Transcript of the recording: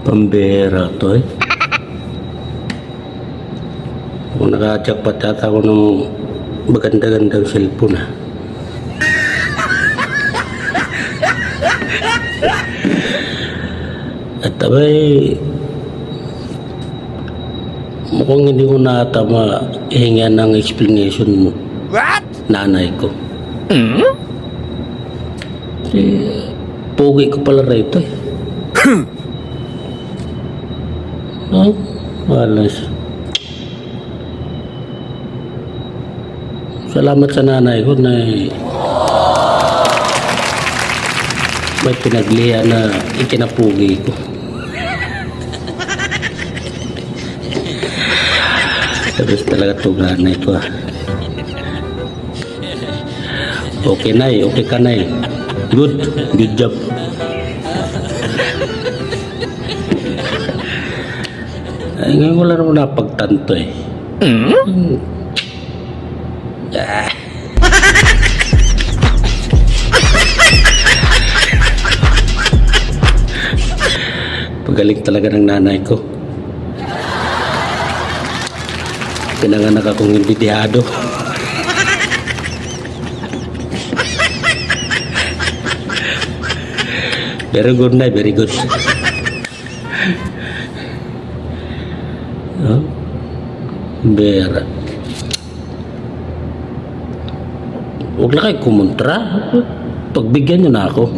Pambera to eh. Kung naka-jackpot yata ako ng maganda-gandang cellphone ah. At abay, mukhang hindi ko natama ihinga ng explanation mo. What? Nanay ko. Pogi ko pala rito eh. Oh, walas. Salamat sa nanay ko na may pinagliha na ikinapugi ko. Tapos talaga ito nanay ko ah. Okay nay, okay ka nay. Good job. Ay, ngayon wala naman napagtanto eh. Ah. Pagaling talaga ng nanay ko. Pinanganak akong imbidihado. Very good na, very good. Oh, Bera. Huwag na kayo kumontra. Pagbigyan nyo na ako.